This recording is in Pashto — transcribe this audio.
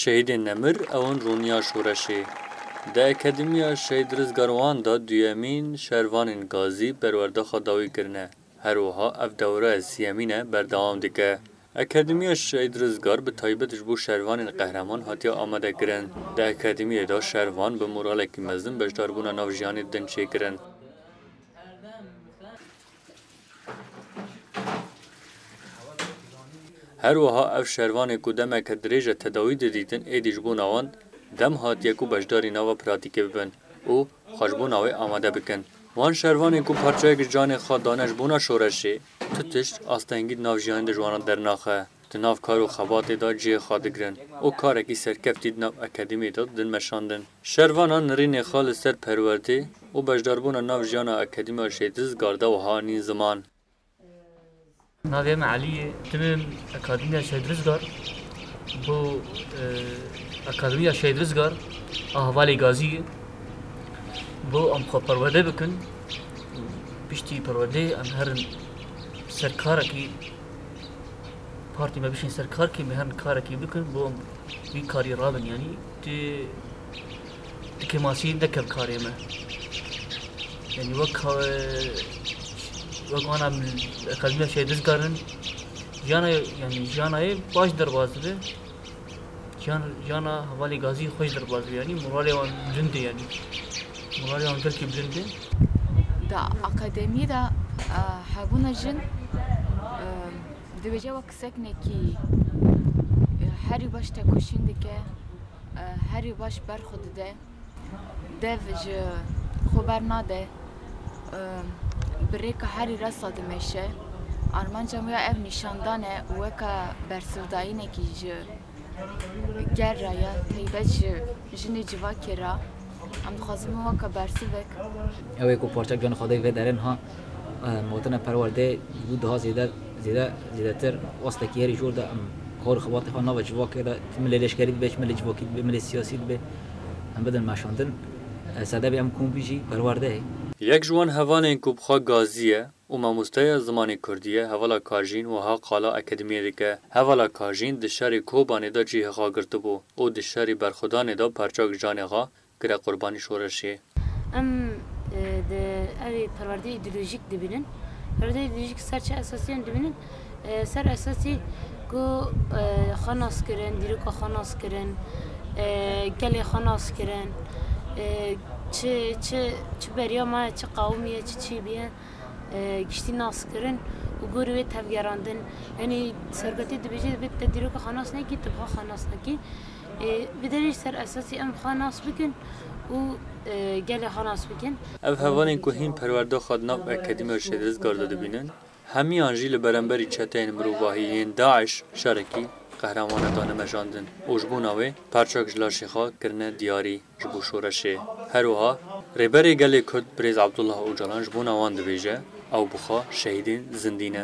شهید نمر اون رونیا شورشی ده اکادمیا شهید رزگاروان دا دویمین شروان گازی پرورده خداوی کرنه هروها اف دوره سیامینه بردوام دیگه اکادمیا شهید رزگار به تایبت جبو شروان قهرمان هاتیا آمده کرن ده اکادمیا دا شروان به مورالکی مزن بجدار بونا ناو جیانی دن چه کرن هر وها اف شروان کو دمک دریجه تداوی دیدن ایدیج بو نوان دم هاتیه کو بجداری نوا پراتیکه ببن او خوشبو نوی آماده بکن وان شروان کو پارچه جان خود دانش بونا شورشی تتشت آستنگید ناو جیان دجوانا در ناخه تناف کارو خبات دا جی خادگرن او کارکی سرکفتید ناو اکادمی دا دن مشاندن شروانا نرین خال سر پرورده او بجدار بونا ناو جیانا اکادمی شیدز گارده و هانی زمان ناویم علیه تمام اکادمیا شهید رزگار بو اکادمیا شهید رزگار احوالی گازیه بو ام خو پرورده بکن بشتی پرورده ام هر سرکارکی پارتی ما بشین سرکارکی مهر کارکی بکن بو ام وی کاری رابن یعنی تی ماسی دکب کاری ما یعنی وقانا من اکادمیا شهید رزگارن جانا باش دربازده جانا حوالی گازی خوش دربازده یعنی مورالی وان بلنده یعنی مورالی وان گلکی بلنده دا اکادمی دا حبونا جن دوجه وکسک نکی هری باش تکوشین که هری باش برخود ده دوج خبر ناده بريك هاري رصد مشه آرمان جمعه اف نشاندانه وكا برسوداينه كي جرايا تيبج جني جواكرا ام خازم وكا برسوك اوه کو پارچک جان خدای و درن ها موتن پرورده بود ها زیاده تر واسطه کی هری جور ده ام کار خواته ها نو جواکه ده مللش کرید بهش مل جواکی به مل سیاسی به هم بدن مشاندن ساده ام کوم بیجی پرورده یک جوان هوان کوبخا گازیه و ماموستای زمانی کردیه هوالا کاجین و ها قالا اکادمیه دیگه هوالا کاجین دشاری کوبانی دا جیه غا گرده بو او دشاری برخودان دا پرچاک جان غا گره قربانی شورشی ده اوی پرورده ایدئولوژیک دبینن پرورده ایدئولوژیک سر چه اساسی دبینن سر اساسی کو خاناس کرن دیروکا خاناس کرن گلی خاناس کرن چه بریا ما چه قومیه چه بیه گشتی ناس کردن و گروه تفگراندن یعنی سرگتی دبیجی بیت دیروک خاناس نکی تبها خاناس نکی بدریش سر اساسی ام خاناس بکن و گل خاناس بکن اف هوانین که هین پرورده خود ناو اکادمی شهید رزگار داده بینن همی آنجی لبرنبری چتین مروواهیین داعش شارکی قهرمان دانه مجاندن اوجبوناوی پرچاک جلاشیخا کرنه دیاری جبو شورشه هروها ریبری گلی کرد بریز عبدالله اوجالان جبوناوان دبیجه او بخوا شهیدین زندینه